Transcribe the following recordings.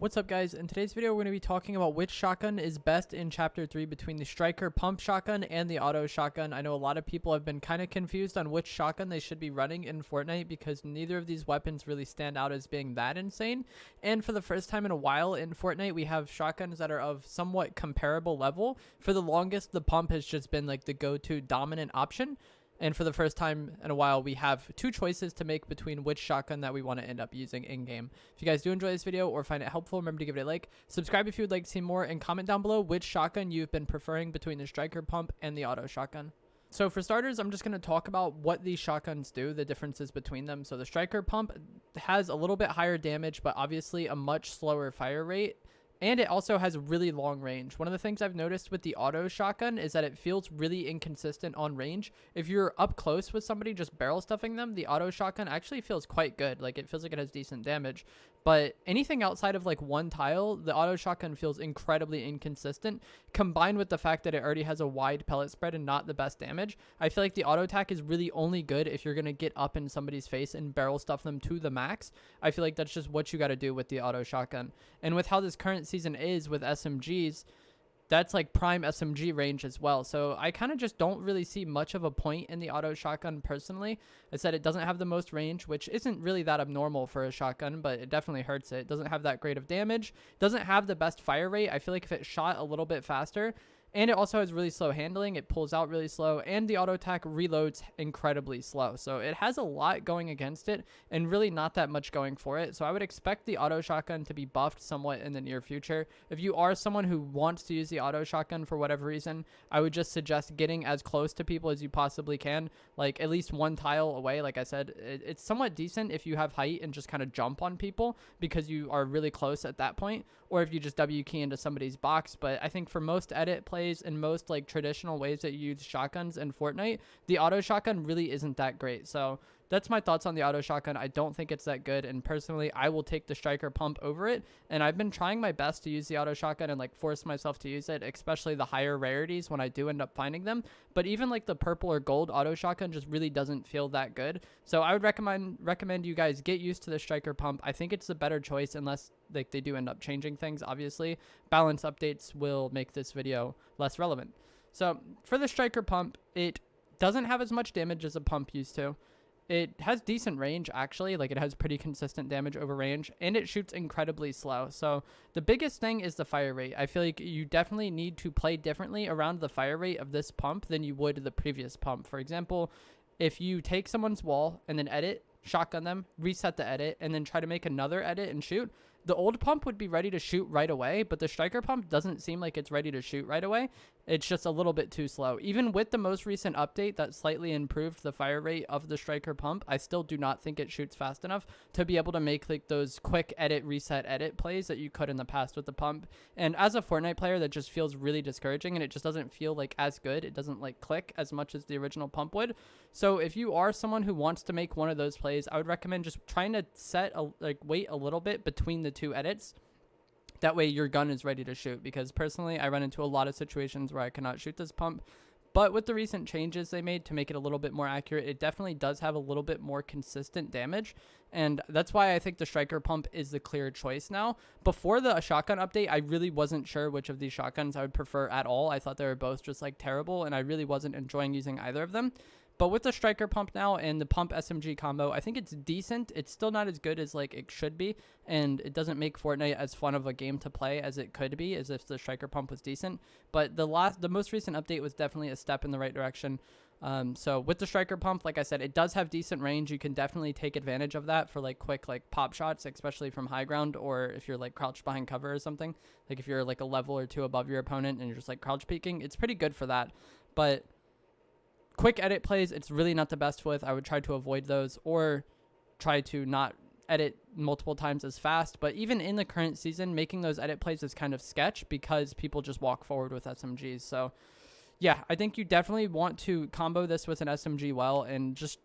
What's up, guys? In today's video, we're going to be talking about which shotgun is best in Chapter 3 between the striker pump shotgun and the auto shotgun. I know a lot of people have been kind of confused on which shotgun they should be running in Fortnite because neither of these weapons really stand out as being that insane. And for the first time in a while in Fortnite, we have shotguns that are of somewhat comparable level. For the longest, the pump has just been like the go-to dominant option. And for the first time in a while, we have two choices to make between which shotgun that we want to end up using in-game. If you guys do enjoy this video or find it helpful, remember to give it a like, subscribe if you would like to see more, and comment down below which shotgun you've been preferring between the striker pump and the auto shotgun. So for starters, I'm just going to talk about what these shotguns do, the differences between them. So the striker pump has a little bit higher damage, but obviously a much slower fire rate. And it also has really long range. One of the things I've noticed with the auto shotgun is that it feels really inconsistent on range. If you're up close with somebody just barrel stuffing them, the auto shotgun actually feels quite good. Like, it feels like it has decent damage. But anything outside of like one tile, the auto shotgun feels incredibly inconsistent. Combined with the fact that it already has a wide pellet spread and not the best damage, I feel like the auto attack is really only good if you're going to get up in somebody's face and barrel stuff them to the max. I feel like that's just what you got to do with the auto shotgun. And with how this current season is with SMGs, that's like prime SMG range as well. So I kind of just don't really see much of a point in the auto shotgun personally. I said it doesn't have the most range, which isn't really that abnormal for a shotgun, but it definitely hurts it. It doesn't have that great of damage. Doesn't have the best fire rate. I feel like if it shot a little bit faster, and it also has really slow handling. It pulls out really slow, and the auto attack reloads incredibly slow. So it has a lot going against it and really not that much going for it. So I would expect the auto shotgun to be buffed somewhat in the near future. If you are someone who wants to use the auto shotgun for whatever reason, I would just suggest getting as close to people as you possibly can, like at least one tile away. Like I said, it's somewhat decent if you have height and just kind of jump on people because you are really close at that point, or if you just W key into somebody's box. But I think for most edit plays and most like traditional ways that you use shotguns in Fortnite, the auto shotgun really isn't that great. So that's my thoughts on the auto shotgun. I don't think it's that good, and personally I will take the striker pump over it, and I've been trying my best to use the auto shotgun and like force myself to use it, especially the higher rarities when I do end up finding them. But even like the purple or gold auto shotgun just really doesn't feel that good. So I would recommend you guys get used to the striker pump. I think it's the better choice unless like they do end up changing things. Obviously balance updates will make this video less relevant. So for the striker pump, it doesn't have as much damage as a pump used to. It has decent range, actually. Like, it has pretty consistent damage over range, and it shoots incredibly slow. So the biggest thing is the fire rate. I feel like you definitely need to play differently around the fire rate of this pump than you would the previous pump. For example, if you take someone's wall and then edit, shotgun them, reset the edit, and then try to make another edit and shoot, the old pump would be ready to shoot right away, but the striker pump doesn't seem like it's ready to shoot right away. It's just a little bit too slow. Even with the most recent update that slightly improved the fire rate of the striker pump, I still do not think it shoots fast enough to be able to make like those quick edit, reset, edit plays that you could in the past with the pump. And as a Fortnite player, that just feels really discouraging, and it just doesn't feel like as good. It doesn't like click as much as the original pump would. So if you are someone who wants to make one of those plays, I would recommend just trying to wait a little bit between the two edits. That way your gun is ready to shoot, because personally I run into a lot of situations where I cannot shoot this pump. But with the recent changes they made to make it a little bit more accurate, it definitely does have a little bit more consistent damage. And that's why I think the striker pump is the clear choice now. Before the shotgun update, I really wasn't sure which of these shotguns I would prefer at all. I thought they were both just like terrible, and I really wasn't enjoying using either of them. But with the striker pump now and the pump SMG combo, I think it's decent. It's still not as good as like it should be, and it doesn't make Fortnite as fun of a game to play as it could be, as if the striker pump was decent. But the most recent update was definitely a step in the right direction. So with the striker pump, like I said, it does have decent range. You can definitely take advantage of that for like quick like pop shots, especially from high ground, or if you're like crouched behind cover or something. Like if you're like a level or two above your opponent and you're just like crouch peeking, it's pretty good for that. But quick edit plays, it's really not the best with. I would try to avoid those, or try to not edit multiple times as fast. But even in the current season, making those edit plays is kind of sketch because people just walk forward with SMGs. So yeah, I think you definitely want to combo this with an SMG well, and just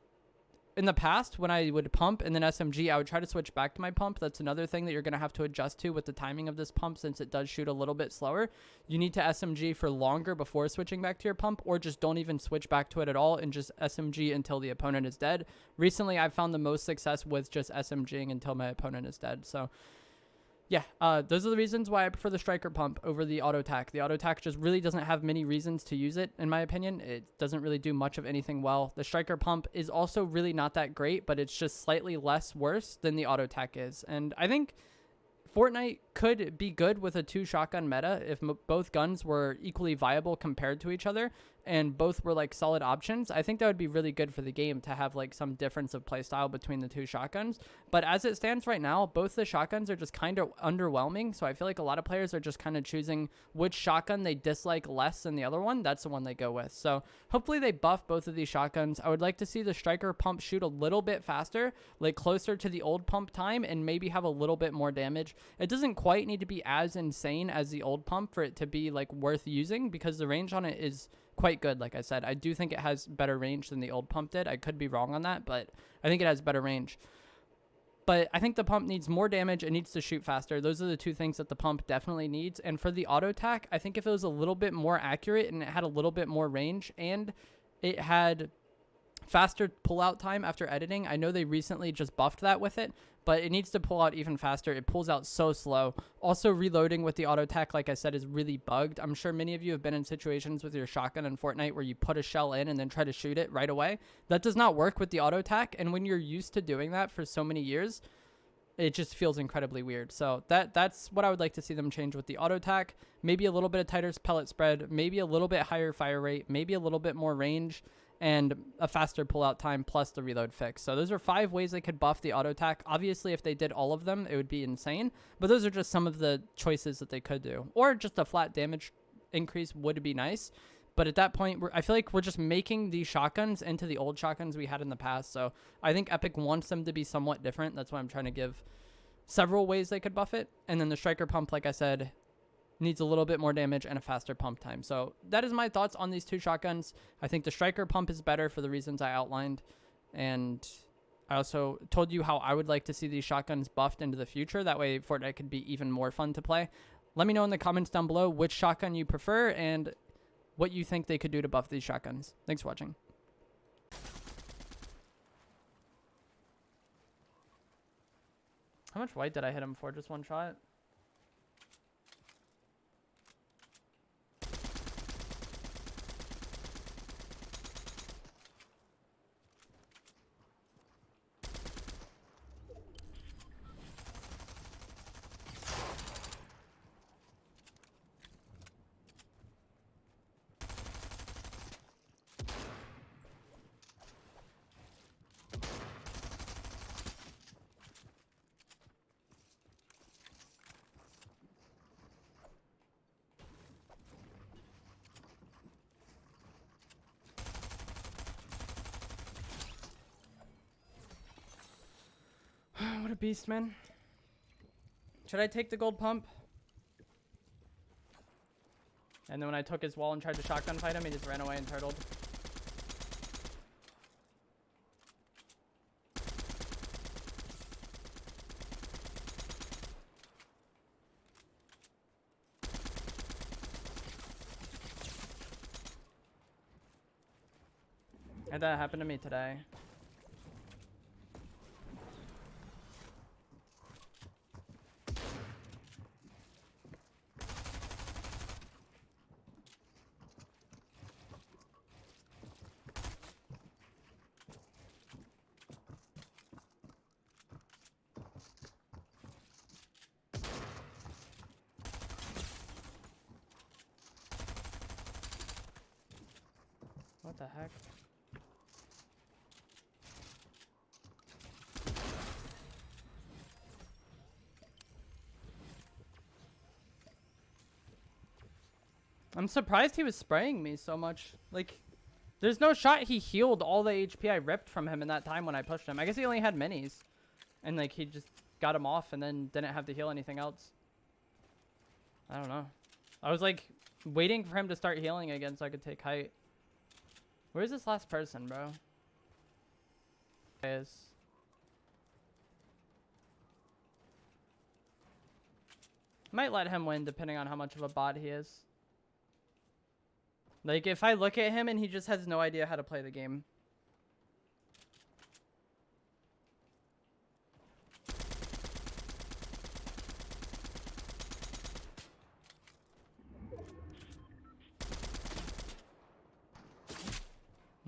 in the past, when I would pump and then SMG, I would try to switch back to my pump. That's another thing that you're going to have to adjust to with the timing of this pump, since it does shoot a little bit slower. You need to SMG for longer before switching back to your pump, or just don't even switch back to it at all and just SMG until the opponent is dead. Recently, I've found the most success with just SMGing until my opponent is dead. So Yeah, those are the reasons why I prefer the striker pump over the auto tack. The auto tack just really doesn't have many reasons to use it, in my opinion. It doesn't really do much of anything well. The striker pump is also really not that great, but it's just slightly less worse than the auto tack is. And I think Fortnite could be good with a 2-shotgun meta if both guns were equally viable compared to each other and both were like solid options. I think that would be really good for the game to have like some difference of playstyle between the 2 shotguns. But as it stands right now, both the shotguns are just kind of underwhelming. So I feel like a lot of players are just kind of choosing which shotgun they dislike less than the other one. That's the one they go with. So hopefully they buff both of these shotguns. I would like to see the striker pump shoot a little bit faster, like closer to the old pump time, and maybe have a little bit more damage. It doesn't quite need to be as insane as the old pump for it to be like worth using, because the range on it is quite good. Like I said, I do think it has better range than the old pump did. I could be wrong on that, but I think it has better range. But I think the pump needs more damage. It needs to shoot faster. Those are the two things that the pump definitely needs. And for the auto tack, I think if it was a little bit more accurate and it had a little bit more range and it had faster pullout time after editing. I know they recently just buffed that with it, but it needs to pull out even faster. It pulls out so slow. Also, reloading with the auto tack, like I said, is really bugged. I'm sure many of you have been in situations with your shotgun in Fortnite where you put a shell in and then try to shoot it right away. That does not work with the auto tack, and when you're used to doing that for so many years, it just feels incredibly weird. So that's what I would like to see them change with the auto tack. Maybe a little bit of tighter pellet spread, maybe a little bit higher fire rate, maybe a little bit more range, and a faster pullout time plus the reload fix. So those are 5 ways they could buff the auto tack. Obviously, if they did all of them, it would be insane. But those are just some of the choices that they could do. Or just a flat damage increase would be nice. But at that point, I feel like we're just making these shotguns into the old shotguns we had in the past. So I think Epic wants them to be somewhat different. That's why I'm trying to give several ways they could buff it. And then the striker pump, like I said, needs a little bit more damage and a faster pump time. So that is my thoughts on these 2 shotguns. I think the striker pump is better for the reasons I outlined. And I also told you how I would like to see these shotguns buffed into the future. That way Fortnite could be even more fun to play. Let me know in the comments down below which shotgun you prefer and what you think they could do to buff these shotguns. Thanks for watching. How much white did I hit him for? Just 1 shot? What a beast, man. Should I take the gold pump? And then when I took his wall and tried to shotgun fight him, he just ran away and turtled. And that happened to me today. What the heck? I'm surprised he was spraying me so much. Like, there's no shot he healed all the HP I ripped from him in that time when I pushed him. I guess he only had minis. And, like, he just got him off and then didn't have to heal anything else. I don't know. I was, like, waiting for him to start healing again so I could take height. Where's this last person, bro? Is might let him win depending on how much of a bot he is. Like, if I look at him and he just has no idea how to play the game.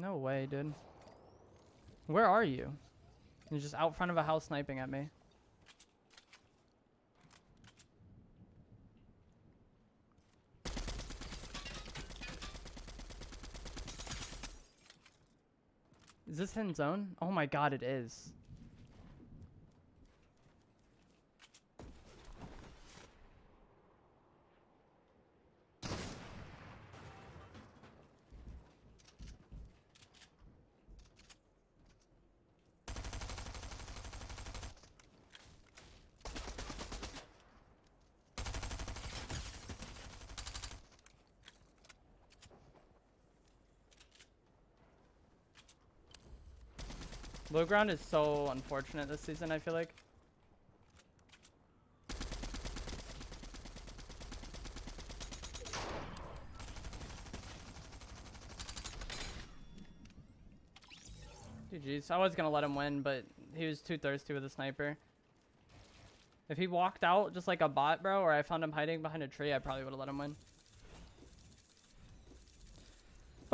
No way, dude. Where are you? You're just out front of a house sniping at me. Is this in zone? Oh my god, it is. Low ground is so unfortunate this season, I feel like. GG's. I was gonna let him win, but he was too thirsty with a sniper. If he walked out just like a bot, bro, or I found him hiding behind a tree, I probably would have let him win.